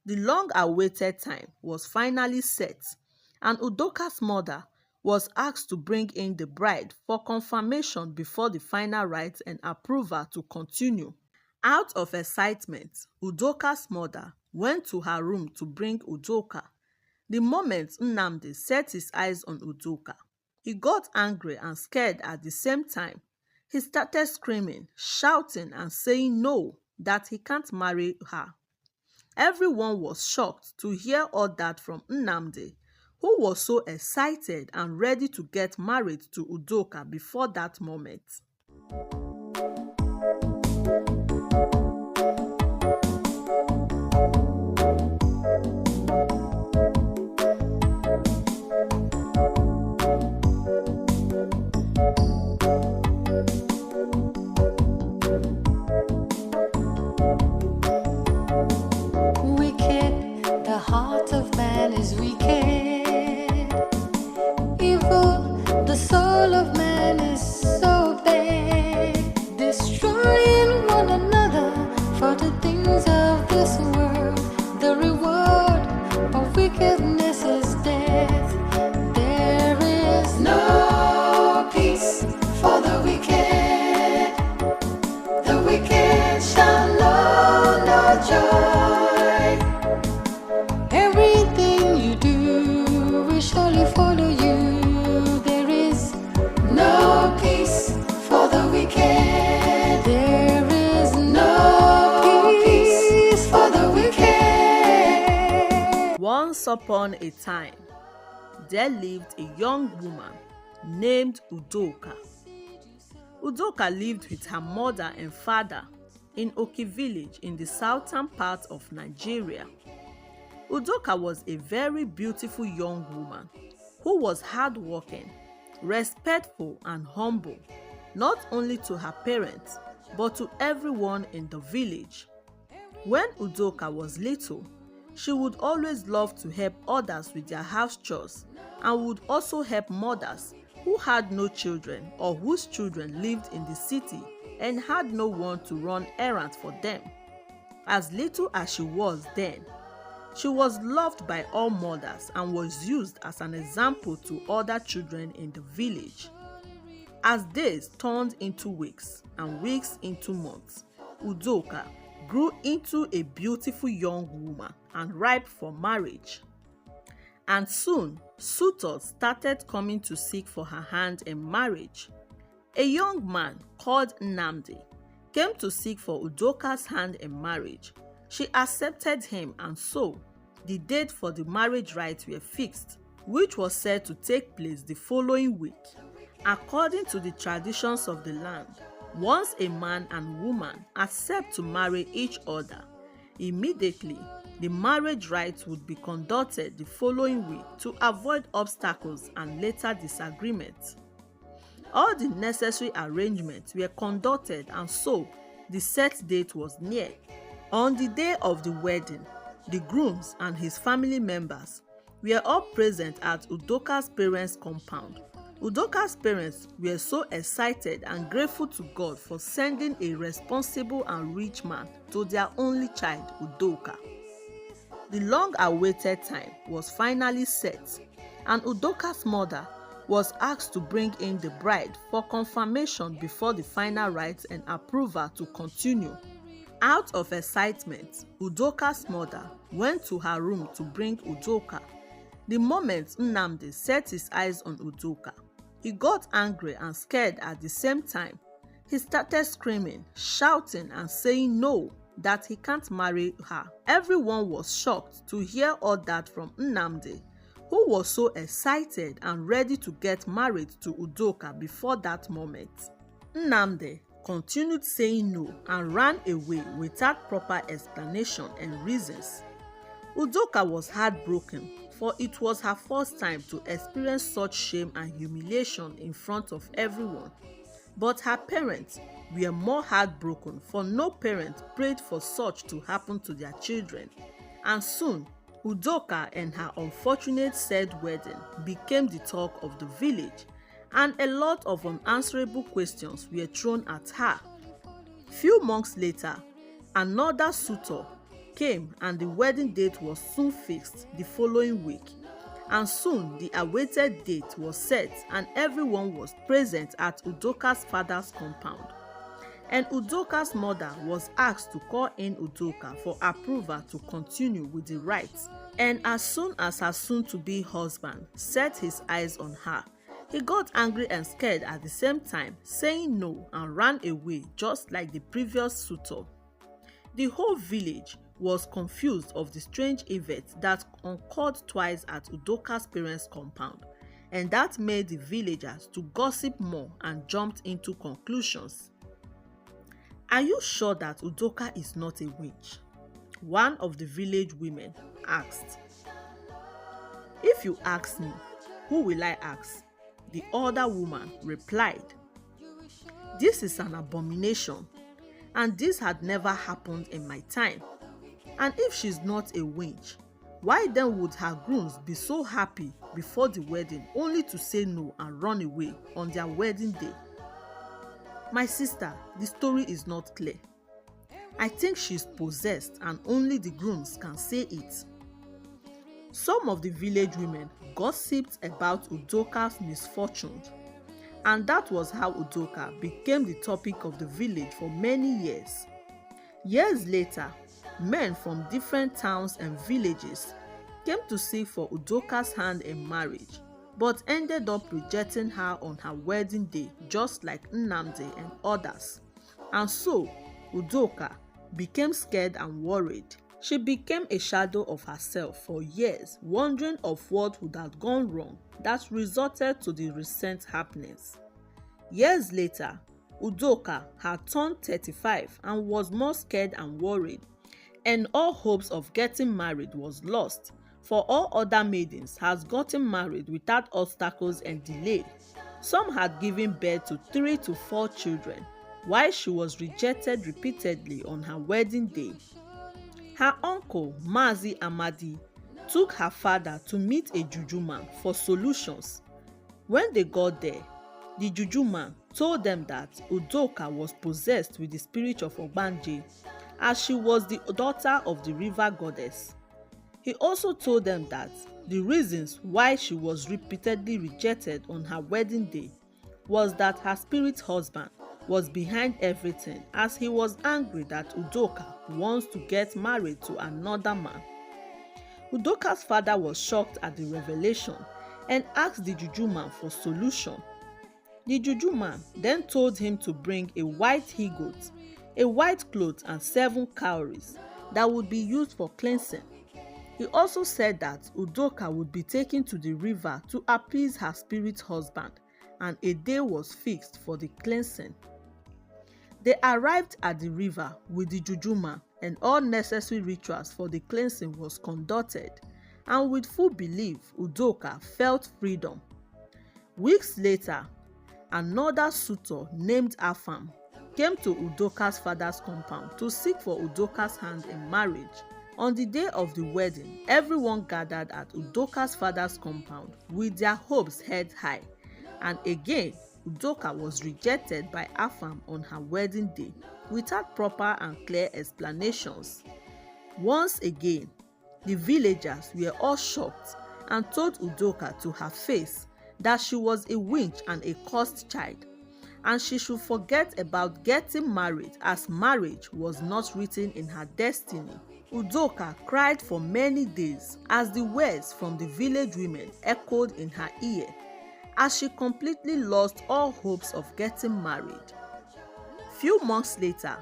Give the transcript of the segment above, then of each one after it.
The long-awaited time was finally set, and Udoka's mother was asked to bring in the bride for confirmation before the final rites and approval to continue. Out of excitement, Udoka's mother went to her room to bring Udoka. The moment Nnamdi set his eyes on Udoka, he got angry and scared at the same time. He started screaming, shouting and saying no, that he can't marry her. Everyone was shocked to hear all that from Nnamdi, who was so excited and ready to get married to Udoka before that moment. The heart of man is wicked, evil, the soul of man is so bad, destroying one another for the things of this world. The reward of wickedness is death. There is no peace for the wicked shall know no joy. Everything you do will surely follow you. There is no peace for the wicked. There is no peace for the wicked. Once upon a time, there lived a young woman named Udoka. Udoka lived with her mother and father in Oki village in the southern part of Nigeria. Udoka was a very beautiful young woman who was hardworking, respectful and humble, not only to her parents but to everyone in the village. When Udoka was little, she would always love to help others with their house chores and would also help mothers who had no children or whose children lived in the city and had no one to run errands for them. As little as she was then, she was loved by all mothers and was used as an example to other children in the village. As days turned into weeks and weeks into months, Udoka grew into a beautiful young woman and ripe for marriage. And soon, suitors started coming to seek for her hand in marriage. A young man called Nnamdi came to seek for Udoka's hand in marriage. She accepted him, and so the date for the marriage rites were fixed, which was said to take place the following week. According to the traditions of the land, once a man and woman accept to marry each other, immediately the marriage rites would be conducted the following week to avoid obstacles and later disagreements. All the necessary arrangements were conducted, and so the set date was near. On the day of the wedding, the grooms and his family members were all present at Udoka's parents' compound. Udoka's parents were so excited and grateful to God for sending a responsible and rich man to their only child, Udoka. The long-awaited time was finally set, and Udoka's mother was asked to bring in the bride for confirmation before the final rites and approval to continue. Out of excitement, Udoka's mother went to her room to bring Udoka. The moment Nnamdi set his eyes on Udoka, he got angry and scared at the same time. He started screaming, shouting and saying no, that he can't marry her. Everyone was shocked to hear all that from Nnamdi, who was so excited and ready to get married to Udoka before that moment. Nnamdi continued saying no and ran away without proper explanation and reasons. Udoka was heartbroken, for it was her first time to experience such shame and humiliation in front of everyone. But her parents were more heartbroken, for no parent prayed for such to happen to their children. And soon, Udoka and her unfortunate said wedding became the talk of the village, and a lot of unanswerable questions were thrown at her. Few months later, another suitor came and the wedding date was soon fixed the following week. And soon the awaited date was set and everyone was present at Udoka's father's compound. And Udoka's mother was asked to call in Udoka for approval to continue with the rites. And as soon as her soon-to-be husband set his eyes on her, he got angry and scared at the same time, saying no and ran away just like the previous suitor. The whole village was confused of the strange event that occurred twice at Udoka's parents' compound, and that made the villagers to gossip more and jumped into conclusions. "Are you sure that Udoka is not a witch?" one of the village women asked. "If you ask me, who will I ask?" the other woman replied. "This is an abomination, and this had never happened in my time. And if she's not a witch, why then would her grooms be so happy before the wedding only to say no and run away on their wedding day?" "My sister, the story is not clear. I think she's possessed and only the grooms can say it." Some of the village women gossiped about Udoka's misfortunes, and that was how Udoka became the topic of the village for many years. Years later, men from different towns and villages came to seek for Udoka's hand in marriage, but ended up rejecting her on her wedding day, just like Nnamdi and others. And so, Udoka became scared and worried. She became a shadow of herself for years, wondering of what would have gone wrong that resulted to the recent happenings. Years later, Udoka had turned 35 and was more scared and worried, and all hopes of getting married was lost, for all other maidens has gotten married without obstacles and delay. Some had given birth to 3 to 4 children, while she was rejected repeatedly on her wedding day. Her uncle, Mazi Amadi, took her father to meet a juju man for solutions. When they got there, the juju man told them that Udoka was possessed with the spirit of Ogbanje, as she was the daughter of the river goddess. He also told them that the reasons why she was repeatedly rejected on her wedding day was that her spirit husband was behind everything, as he was angry that Udoka wants to get married to another man. Udoka's father was shocked at the revelation and asked the juju man for solution. The juju man then told him to bring a white he-goat, a white cloth and 7 cowries that would be used for cleansing. He also said that Udoka would be taken to the river to appease her spirit husband, and a day was fixed for the cleansing. They arrived at the river with the juju man, and all necessary rituals for the cleansing was conducted, and with full belief Udoka felt freedom. Weeks later, another suitor named Afam came to Udoka's father's compound to seek for Udoka's hand in marriage. On the day of the wedding, everyone gathered at Udoka's father's compound with their hopes held high, and again Udoka was rejected by Afam on her wedding day without proper and clear explanations. Once again, the villagers were all shocked and told Udoka to her face that she was a witch and a cursed child, and she should forget about getting married, as marriage was not written in her destiny. Udoka cried for many days as the words from the village women echoed in her ear, as she completely lost all hopes of getting married. Few months later,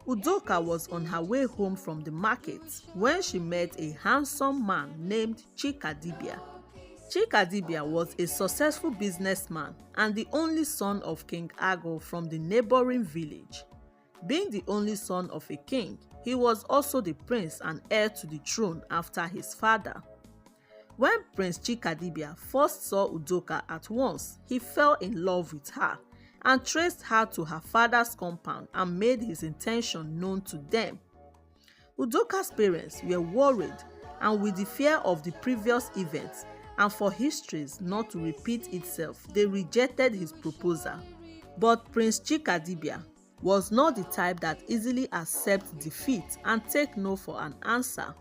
Udoka was on her way home from the market when she met a handsome man named Chikadibia. Chikadibia was a successful businessman and the only son of King Ago from the neighboring village. Being the only son of a king, he was also the prince and heir to the throne after his father. When Prince Chikadibia first saw Udoka, at once he fell in love with her and traced her to her father's compound and made his intention known to them. Udoka's parents were worried, and with the fear of the previous events and for histories not to repeat itself, they rejected his proposal. But Prince Chikadibia was not the type that easily accepts defeat and take no for an answer,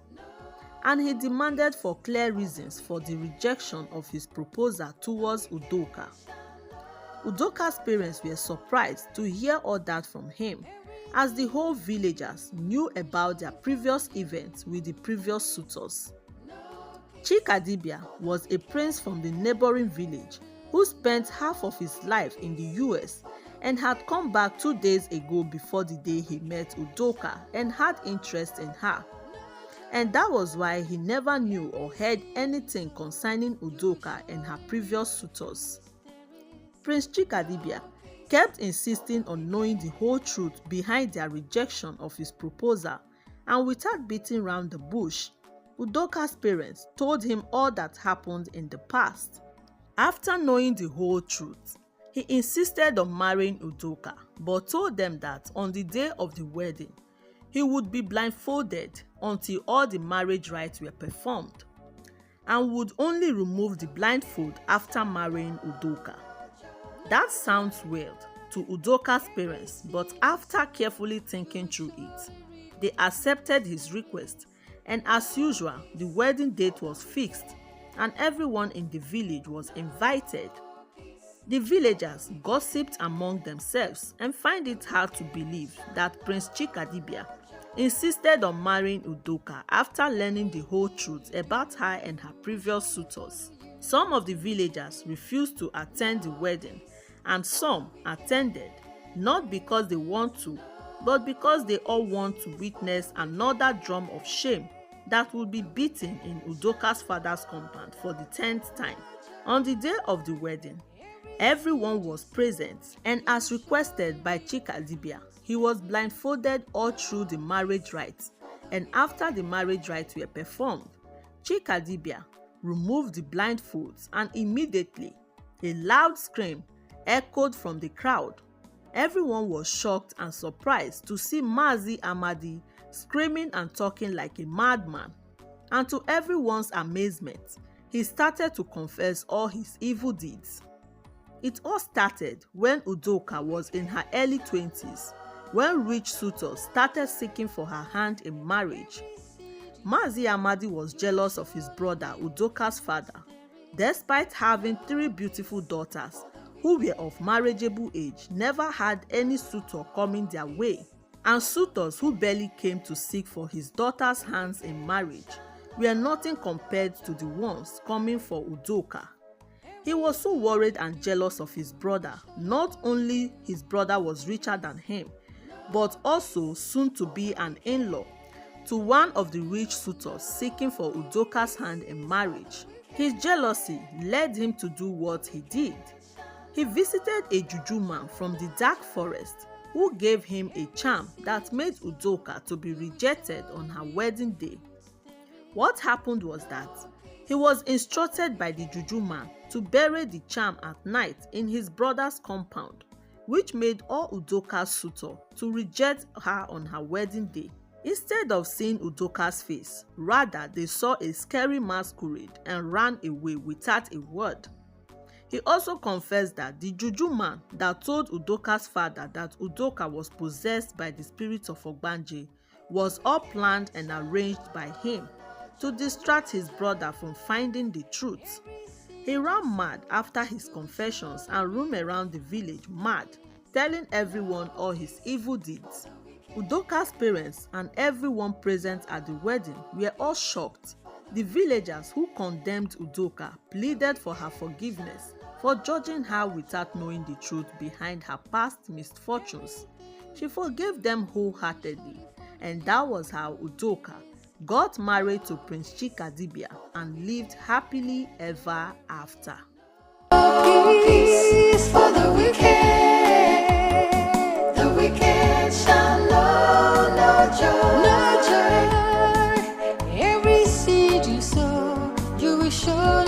and he demanded for clear reasons for the rejection of his proposal towards Udoka. Udoka's parents were surprised to hear all that from him, as the whole villagers knew about their previous events with the previous suitors. Chikadibia was a prince from the neighboring village who spent half of his life in the US and had come back 2 days ago before the day he met Udoka and had interest in her. And that was why he never knew or heard anything concerning Udoka and her previous suitors. Prince Chikadibia kept insisting on knowing the whole truth behind their rejection of his proposal, and without beating round the bush, Udoka's parents told him all that happened in the past. After knowing the whole truth, he insisted on marrying Udoka, but told them that on the day of the wedding, he would be blindfolded until all the marriage rites were performed, and would only remove the blindfold after marrying Udoka. That sounds weird to Udoka's parents, but after carefully thinking through it, they accepted his request, and as usual, the wedding date was fixed and everyone in the village was invited. The villagers gossiped among themselves and find it hard to believe that Prince Chikadibia insisted on marrying Udoka after learning the whole truth about her and her previous suitors. Some of the villagers refused to attend the wedding, and some attended, not because they want to, but because they all want to witness another drum of shame that would be beaten in Udoka's father's compound for the 10th time. On the day of the wedding, everyone was present, and as requested by Chikadibia, he was blindfolded all through the marriage rites, and after the marriage rites were performed, Chikadibia removed the blindfolds, and immediately a loud scream echoed from the crowd. Everyone was shocked and surprised to see Mazi Amadi screaming and talking like a madman, and to everyone's amazement, he started to confess all his evil deeds. It all started when Udoka was in her early 20s, when rich suitors started seeking for her hand in marriage. Mazi Amadi was jealous of his brother Udoka's father, despite having 3 beautiful daughters who were of marriageable age, never had any suitor coming their way, and suitors who barely came to seek for his daughter's hands in marriage were nothing compared to the ones coming for Udoka. He was so worried and jealous of his brother. Not only his brother was richer than him, but also soon to be an in-law to one of the rich suitors seeking for Udoka's hand in marriage. His jealousy led him to do what he did. He visited a juju man from the dark forest who gave him a charm that made Udoka to be rejected on her wedding day. What happened was that he was instructed by the juju man to bury the charm at night in his brother's compound, which made all Udoka's suitors to reject her on her wedding day. Instead of seeing Udoka's face, rather they saw a scary masquerade and ran away without a word. He also confessed that the juju man that told Udoka's father that Udoka was possessed by the spirit of Ogbanje was all planned and arranged by him to distract his brother from finding the truth. He ran mad after his confessions and roamed around the village mad, telling everyone all his evil deeds. Udoka's parents and everyone present at the wedding were all shocked. The villagers who condemned Udoka pleaded for her forgiveness for judging her without knowing the truth behind her past misfortunes. She forgave them wholeheartedly, and that was how Udoka got married to Prince Chikadibia and lived happily ever after. Peace for the wicked shall know no joy. Every seed you sow, you will surely